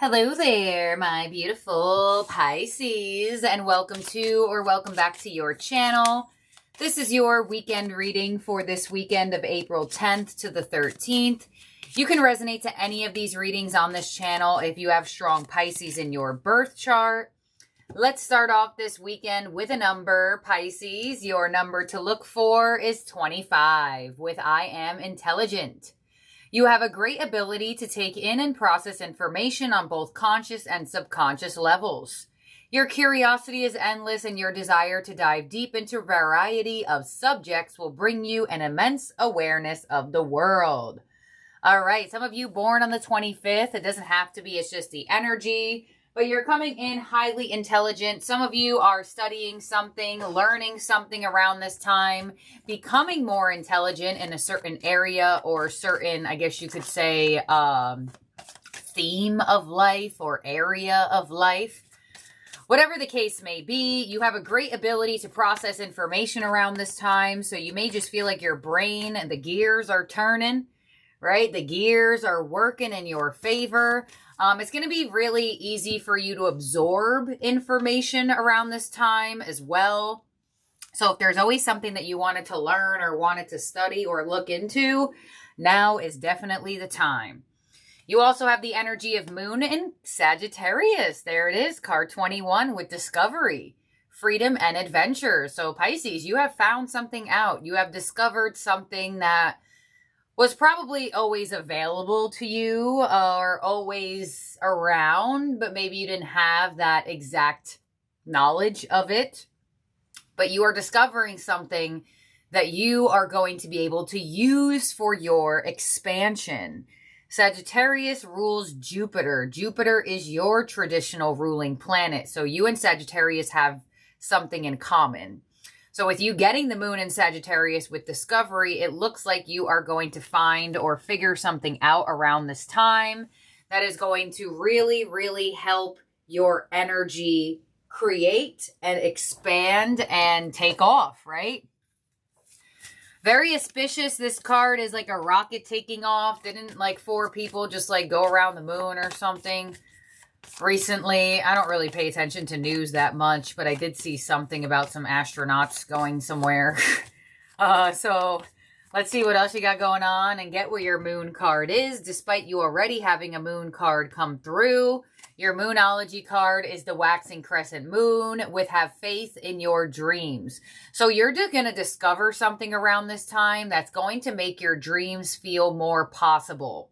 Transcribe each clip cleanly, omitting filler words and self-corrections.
Hello there, my beautiful Pisces, and welcome to or welcome back to your channel. This is your weekend reading for this weekend of April 10th to the 13th. You can resonate to any of these readings on this channel if you have strong Pisces in your birth chart. Let's start off this weekend with a number, Pisces. Your number to look for is 25 with I am intelligent. You have a great ability to take in and process information on both conscious and subconscious levels. Your curiosity is endless, and your desire to dive deep into a variety of subjects will bring you an immense awareness of the world. All right, some of you born on the 25th, it doesn't have to be, it's just the energy. But you're coming in highly intelligent. Some of you are studying something, learning something around this time, becoming more intelligent in a certain area or certain, I guess you could say, theme of life or area of life. Whatever the case may be, you have a great ability to process information around this time. So you may just feel like your brain and the gears are turning, right? The gears are working in your favor. It's going to be really easy for you to absorb information around this time as well. So if there's always something that you wanted to learn or wanted to study or look into, now is definitely the time. You also have the energy of Moon in Sagittarius. There it is, card 21 with discovery, freedom, and adventure. So Pisces, you have found something out. You have discovered something that was probably always available to you or always around, but maybe you didn't have that exact knowledge of it. But you are discovering something that you are going to be able to use for your expansion. Sagittarius rules Jupiter. Jupiter is your traditional ruling planet. So you and Sagittarius have something in common. So with you getting the moon in Sagittarius with discovery, it looks like you are going to find or figure something out around this time that is going to really, really help your energy create and expand and take off, right? Very auspicious. This card is like a rocket taking off. Didn't like 4 people just like go around the moon or something? Recently, I don't really pay attention to news that much, but I did see something about some astronauts going somewhere. So let's see what else you got going on and get what your moon card is. Despite you already having a moon card come through, your moonology card is the waxing crescent moon with have faith in your dreams. So you're going to discover something around this time that's going to make your dreams feel more possible.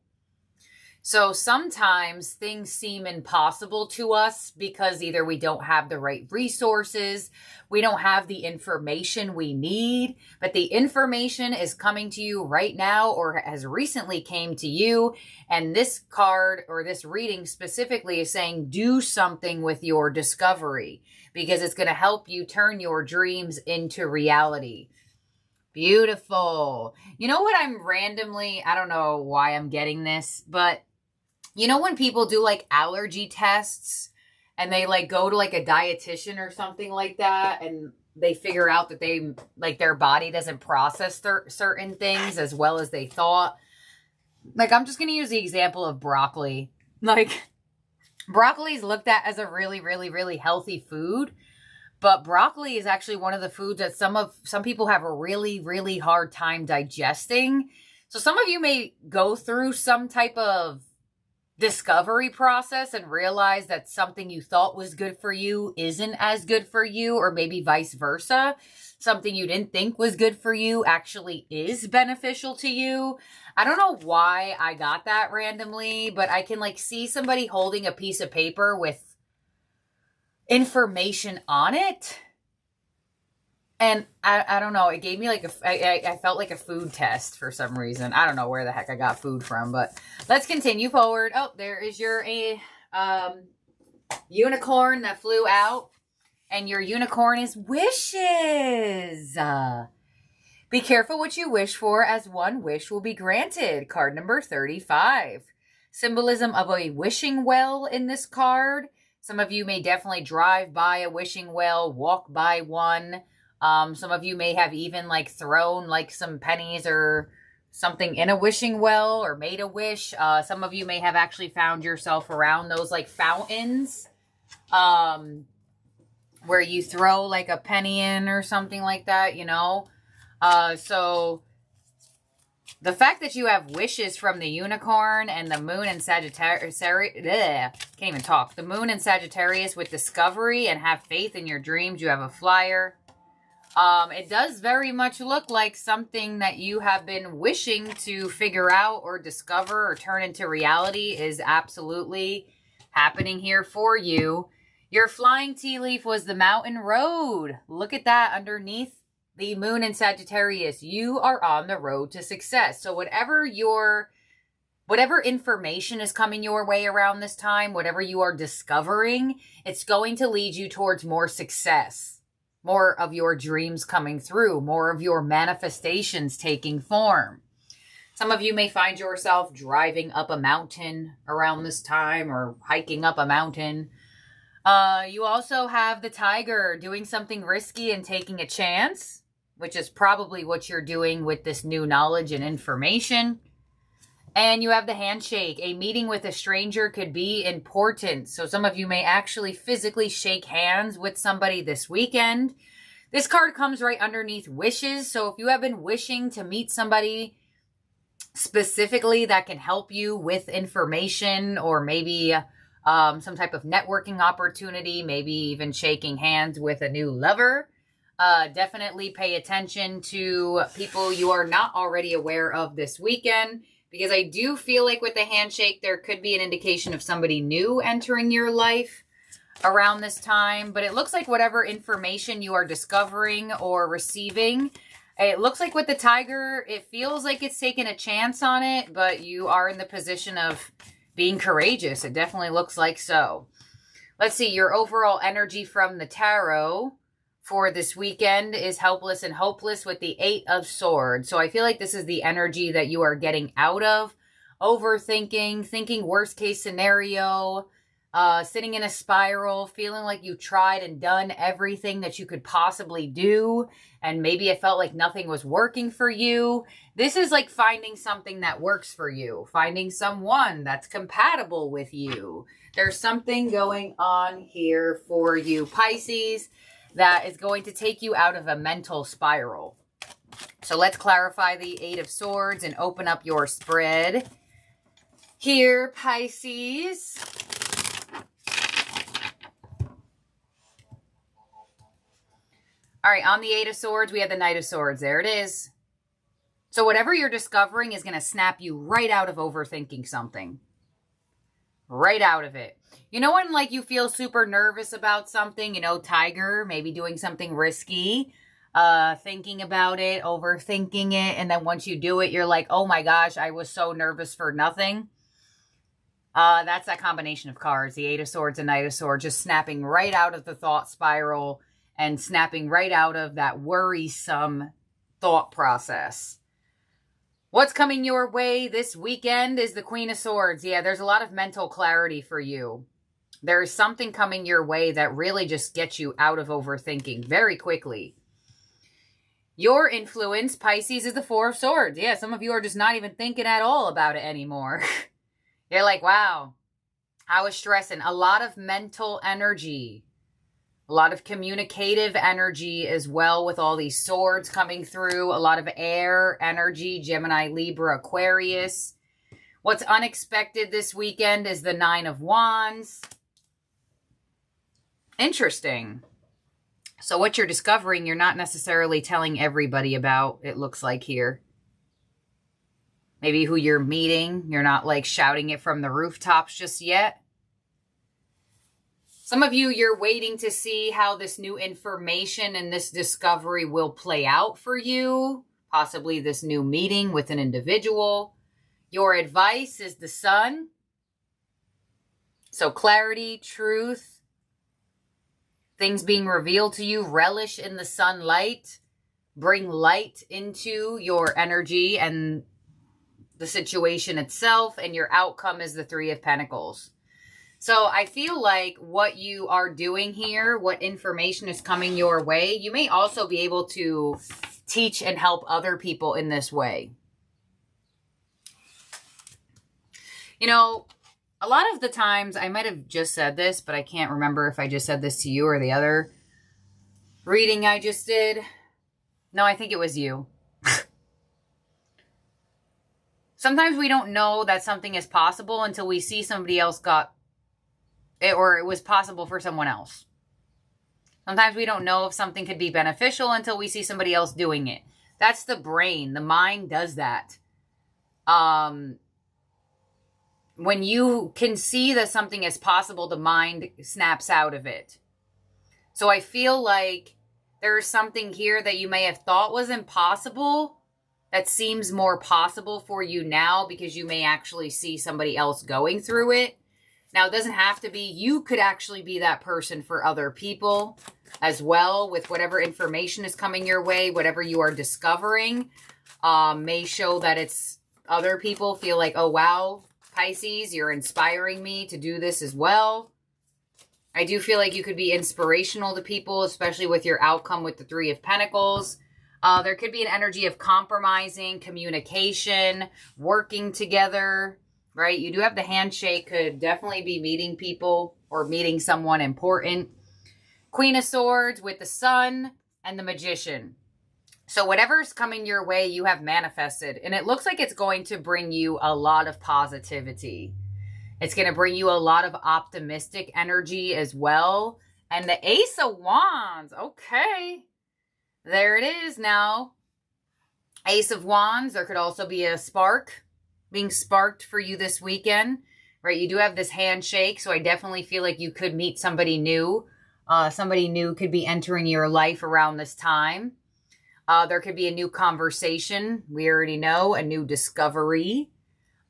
So sometimes things seem impossible to us because either we don't have the right resources, we don't have the information we need, but the information is coming to you right now or has recently came to you. And this card or this reading specifically is saying do something with your discovery because it's going to help you turn your dreams into reality. Beautiful. You know what I'm randomly, I don't know why I'm getting this, but you know when people do like allergy tests and they like go to like a dietitian or something like that and they figure out that they like their body doesn't process certain things as well as they thought. Like I'm just going to use the example of broccoli. Like broccoli is looked at as a really, really, really healthy food. But broccoli is actually one of the foods that some people have a really, really hard time digesting. So some of you may go through some type of discovery process and realize that something you thought was good for you isn't as good for you, or maybe vice versa. Something you didn't think was good for you actually is beneficial to you. I don't know why I got that randomly, but I can like see somebody holding a piece of paper with information on it. And I don't know, it gave me like I felt like a food test for some reason. I don't know where the heck I got food from, but let's continue forward. Oh, there is your unicorn that flew out. And your unicorn is wishes. Be careful what you wish for, as one wish will be granted. Card number 35. Symbolism of a wishing well in this card. Some of you may definitely drive by a wishing well, walk by one. Some of you may have even like thrown like some pennies or something in a wishing well or made a wish. Some of you may have actually found yourself around those like fountains where you throw like a penny in or something like that, you know. So the fact that you have wishes from the unicorn and the moon and Sagittarius, can't even talk. The moon and Sagittarius with discovery and have faith in your dreams. You have a flyer. It does very much look like something that you have been wishing to figure out or discover or turn into reality is absolutely happening here for you. Your flying tea leaf was the mountain road. Look at that underneath the moon in Sagittarius. You are on the road to success. So whatever information is coming your way around this time, whatever you are discovering, it's going to lead you towards more success, more of your dreams coming through, more of your manifestations taking form. Some of you may find yourself driving up a mountain around this time or hiking up a mountain. You also have the tiger doing something risky and taking a chance, which is probably what you're doing with this new knowledge and information. And you have the handshake. A meeting with a stranger could be important. So some of you may actually physically shake hands with somebody this weekend. This card comes right underneath wishes. So if you have been wishing to meet somebody specifically that can help you with information or maybe some type of networking opportunity, maybe even shaking hands with a new lover, definitely pay attention to people you are not already aware of this weekend, because I do feel like with the handshake, there could be an indication of somebody new entering your life around this time. But it looks like whatever information you are discovering or receiving, it looks like with the tiger, it feels like it's taking a chance on it, but you are in the position of being courageous. It definitely looks like so. Let's see, your overall energy from the tarot for this weekend is helpless and hopeless with the 8 of Swords. So I feel like this is the energy that you are getting out of overthinking, thinking worst case scenario, sitting in a spiral, feeling like you tried and done everything that you could possibly do, and maybe it felt like nothing was working for you. This is like finding something that works for you, finding someone that's compatible with you. There's something going on here for you, Pisces, that is going to take you out of a mental spiral. So let's clarify the 8 of Swords and open up your spread here, Pisces. All right, on the 8 of Swords, we have the Knight of Swords. There it is. So whatever you're discovering is going to snap you right out of overthinking something. Right out of it. You know when like you feel super nervous about something, you know, tiger, maybe doing something risky, thinking about it, overthinking it, and then once you do it, you're like, oh my gosh, I was so nervous for nothing. That's that combination of cards, the 8 of Swords and Knight of Swords, just snapping right out of the thought spiral and snapping right out of that worrisome thought process. What's coming your way this weekend is the Queen of Swords. Yeah, there's a lot of mental clarity for you. There's something coming your way that really just gets you out of overthinking very quickly. Your influence, Pisces, is the 4 of Swords. Yeah, some of you are just not even thinking at all about it anymore. You're like, wow, I was stressing. A lot of mental energy. A lot of communicative energy as well with all these swords coming through. A lot of air energy, Gemini, Libra, Aquarius. What's unexpected this weekend is the 9 of Wands. Interesting. So what you're discovering, you're not necessarily telling everybody about, it looks like here. Maybe who you're meeting. You're not like shouting it from the rooftops just yet. Some of you, you're waiting to see how this new information and this discovery will play out for you. Possibly this new meeting with an individual. Your advice is the Sun. So clarity, truth, things being revealed to you. Relish in the sunlight. Bring light into your energy and the situation itself. And your outcome is the 3 of Pentacles. So I feel like what you are doing here, what information is coming your way, you may also be able to teach and help other people in this way. You know, a lot of the times, I might have just said this, but I can't remember if I just said this to you or the other reading I just did. No, I think it was you. Sometimes we don't know that something is possible until we see somebody else got it, or it was possible for someone else. Sometimes we don't know if something could be beneficial until we see somebody else doing it. That's the brain. The mind does that. When you can see that something is possible, the mind snaps out of it. So I feel like there's something here that you may have thought was impossible that seems more possible for you now because you may actually see somebody else going through it. Now, it doesn't have to be. You could actually be that person for other people as well, with whatever information is coming your way. Whatever you are discovering may show that it's other people feel like, oh, wow, Pisces, you're inspiring me to do this as well. I do feel like you could be inspirational to people, especially with your outcome with the Three of Pentacles. There could be an energy of compromising, communication, working together, right? You do have the handshake, could definitely be meeting people or meeting someone important. Queen of Swords with the Sun and the Magician. So whatever's coming your way, you have manifested. And it looks like it's going to bring you a lot of positivity. It's going to bring you a lot of optimistic energy as well. And the Ace of Wands. Okay. There it is now. Ace of Wands. There could also be a spark being sparked for you this weekend, right? You do have this handshake, so I definitely feel like you could meet somebody new. Somebody new could be entering your life around this time. There could be a new conversation. We already know, a new discovery.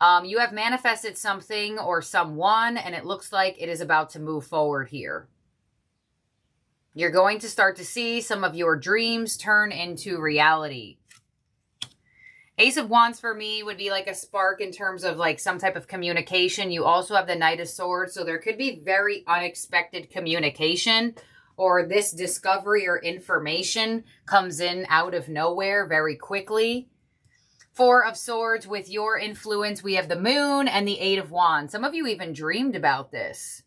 You have manifested something or someone, and it looks like it is about to move forward here. You're going to start to see some of your dreams turn into reality. Ace of Wands for me would be like a spark in terms of like some type of communication. You also have the Knight of Swords, so there could be very unexpected communication, or this discovery or information comes in out of nowhere very quickly. Four of Swords with your influence. We have the Moon and the Eight of Wands. Some of you even dreamed about this,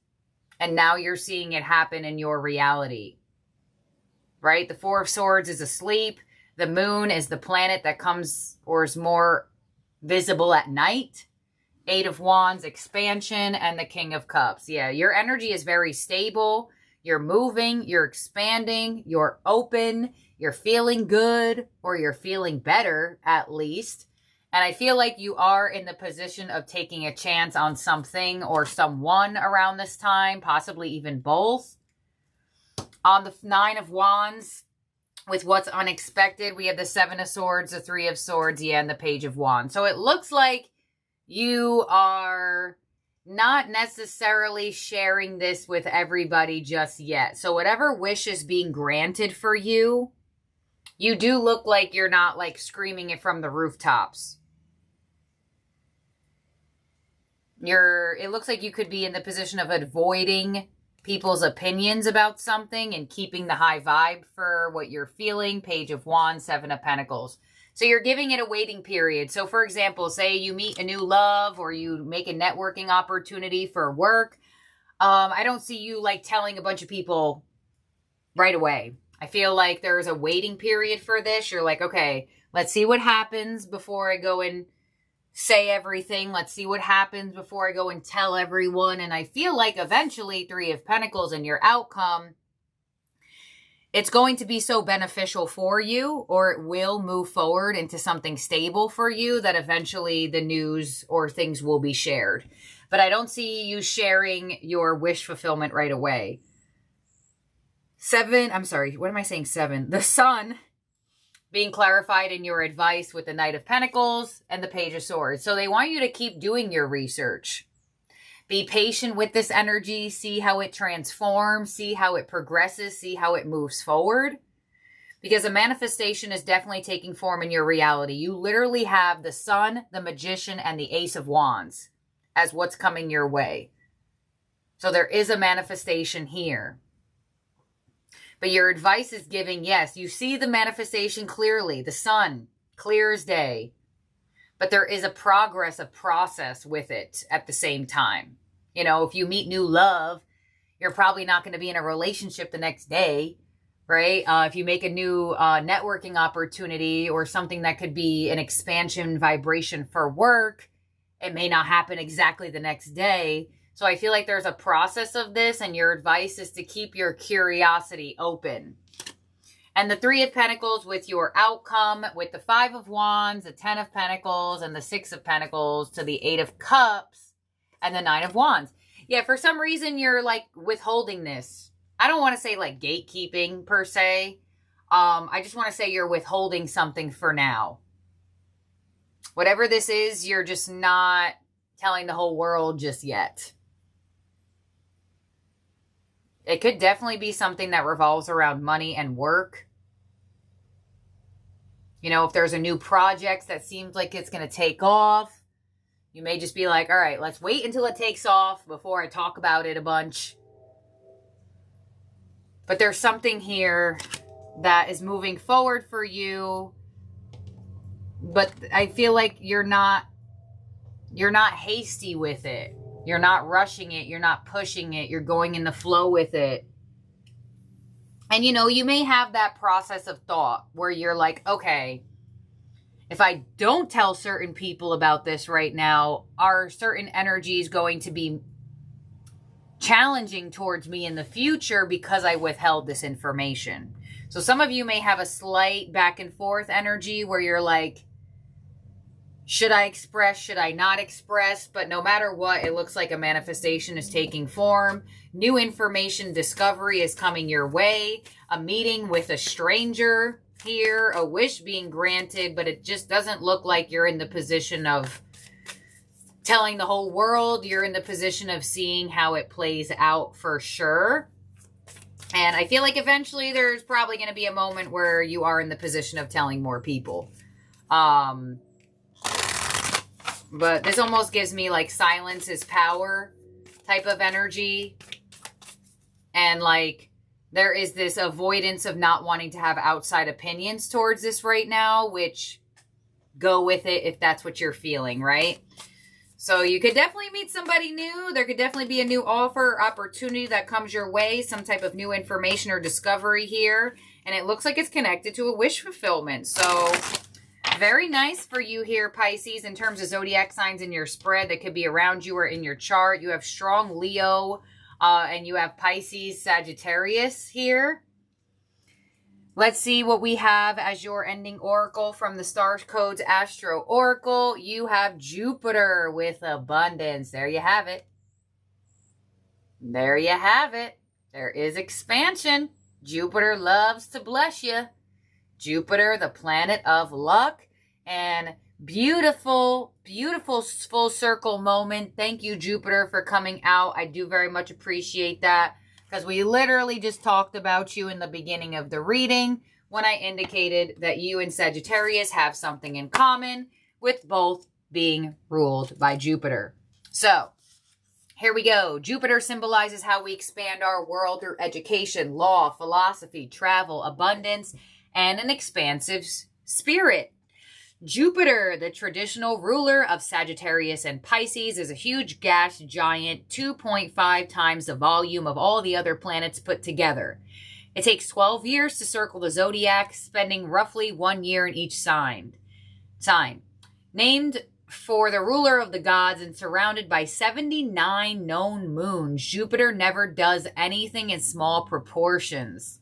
and now you're seeing it happen in your reality, right? The Four of Swords is asleep. The Moon is the planet that comes or is more visible at night. Eight of Wands, expansion, and the King of Cups. Yeah, your energy is very stable. You're moving, you're expanding, you're open, you're feeling good, or you're feeling better at least. And I feel like you are in the position of taking a chance on something or someone around this time, possibly even both. On the Nine of Wands, with what's unexpected, we have the Seven of Swords, the Three of Swords, yeah, and the Page of Wands. So it looks like you are not necessarily sharing this with everybody just yet. So whatever wish is being granted for you, you do look like you're not like screaming it from the rooftops. It looks like you could be in the position of avoiding people's opinions about something and keeping the high vibe for what you're feeling. Page of Wands, Seven of Pentacles. So you're giving it a waiting period. So for example, say you meet a new love or you make a networking opportunity for work. I don't see you like telling a bunch of people right away. I feel like there's a waiting period for this. You're like, okay, let's see what happens before I go and say everything. Let's see what happens before I go and tell everyone. And I feel like eventually Three of Pentacles and your outcome, it's going to be so beneficial for you, or it will move forward into something stable for you, that eventually the news or things will be shared. But I don't see you sharing your wish fulfillment right away. Seven, I'm sorry, what am I saying? Seven. The Sun being clarified in your advice with the Knight of Pentacles and the Page of Swords. So they want you to keep doing your research. Be patient with this energy. See how it transforms. See how it progresses. See how it moves forward. Because a manifestation is definitely taking form in your reality. You literally have the Sun, the Magician, and the Ace of Wands as what's coming your way. So there is a manifestation here. But your advice is giving, yes, you see the manifestation clearly. The Sun, clear as day. but there is a progress, a process with it at the same time. You know, if you meet new love, you're probably not going to be in a relationship the next day, right? If you make a new networking opportunity or something that could be an expansion vibration for work, it may not happen exactly the next day. So I feel like there's a process of this, and your advice is to keep your curiosity open. And the Three of Pentacles with your outcome, with the Five of Wands, the 10 of Pentacles, and the 6 of Pentacles to the 8 of Cups, and the 9 of Wands. Yeah, for some reason, you're like withholding this. I don't want to say like gatekeeping per se. I just want to say you're withholding something for now. Whatever this is, you're just not telling the whole world just yet. It could definitely be something that revolves around money and work. You know, if there's a new project that seems like it's going to take off, you may just be like, all right, let's wait until it takes off before I talk about it a bunch. But there's something here that is moving forward for you. But I feel like you're not hasty with it. You're not rushing it. You're not pushing it. You're going in the flow with it. And, you know, you may have that process of thought where you're like, okay, if I don't tell certain people about this right now, are certain energies going to be challenging towards me in the future because I withheld this information? So some of you may have a slight back and forth energy where you're like, should I express? Should I not express? But no matter what, it looks like a manifestation is taking form. New information discovery is coming your way. A meeting with a stranger here. A wish being granted, but it just doesn't look like you're in the position of telling the whole world. You're in the position of seeing how it plays out for sure. And I feel like eventually there's probably going to be a moment where you are in the position of telling more people. But this almost gives me like silence is power type of energy. And like there is this avoidance of not wanting to have outside opinions towards this right now, which go with it if that's what you're feeling, right? So you could definitely meet somebody new. There could definitely be a new offer or opportunity that comes your way, some type of new information or discovery here. And it looks like it's connected to a wish fulfillment. So very nice for you here, Pisces, in terms of zodiac signs in your spread that could be around you or in your chart. You have strong Leo and you have Pisces, Sagittarius here. Let's see what we have as your ending oracle from the Star Codes Astro Oracle. You have Jupiter with abundance. There you have it. There you have it. There is expansion. Jupiter loves to bless you. Jupiter, the planet of luck. And beautiful, beautiful full circle moment. Thank you, Jupiter, for coming out. I do very much appreciate that because we literally just talked about you in the beginning of the reading when I indicated that you and Sagittarius have something in common with both being ruled by Jupiter. So here we go. Jupiter symbolizes how we expand our world through education, law, philosophy, travel, abundance, and an expansive spirit. Jupiter, the traditional ruler of Sagittarius and Pisces, is a huge gas giant, 2.5 times the volume of all the other planets put together. It takes 12 years to circle the zodiac, spending roughly 1 year in each sign. Named for the ruler of the gods and surrounded by 79 known moons, Jupiter never does anything in small proportions.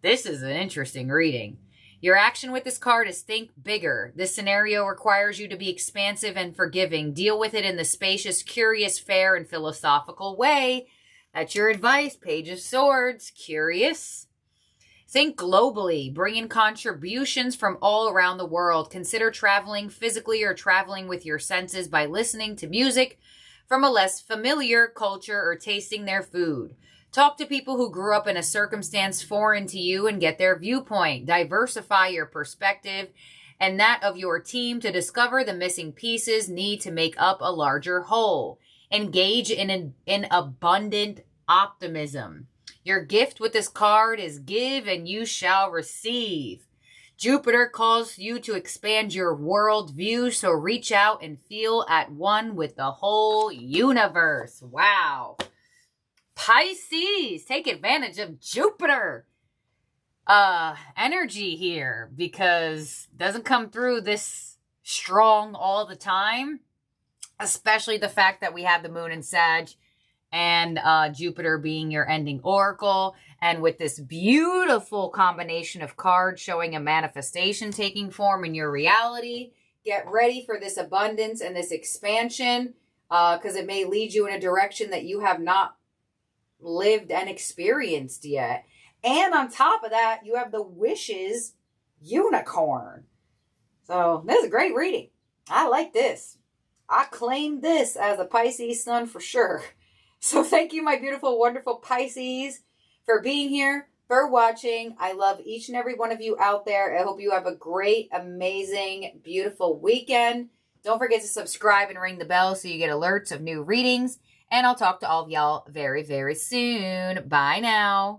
This is an interesting reading. Your action with this card is think bigger. This scenario requires you to be expansive and forgiving. Deal with it in the spacious, curious, fair, and philosophical way. That's your advice, Page of Swords. Curious. Think globally. Bring in contributions from all around the world. Consider traveling physically or traveling with your senses by listening to music from a less familiar culture or tasting their food. Talk to people who grew up in a circumstance foreign to you and get their viewpoint. Diversify your perspective and that of your team to discover the missing pieces need to make up a larger whole. Engage in abundant optimism. Your gift with this card is give and you shall receive. Jupiter calls you to expand your world view, so reach out and feel at one with the whole universe. Wow. Pisces, take advantage of Jupiter energy here, because it doesn't come through this strong all the time, especially the fact that we have the moon in Sag and Jupiter being your ending oracle, and with this beautiful combination of cards showing a manifestation taking form in your reality. Get ready for this abundance and this expansion, because it may lead you in a direction that you have not lived and experienced yet. And on top of that, you have the wishes unicorn. So this is a great reading. I like this. I claim this as a Pisces sun for sure. So thank you, my beautiful, wonderful Pisces, for being here, for watching. I love each and every one of you out there. I hope you have a great, amazing, beautiful weekend. Don't forget to subscribe and ring the bell so you get alerts of new readings. And I'll talk to all of y'all very, very soon. Bye now.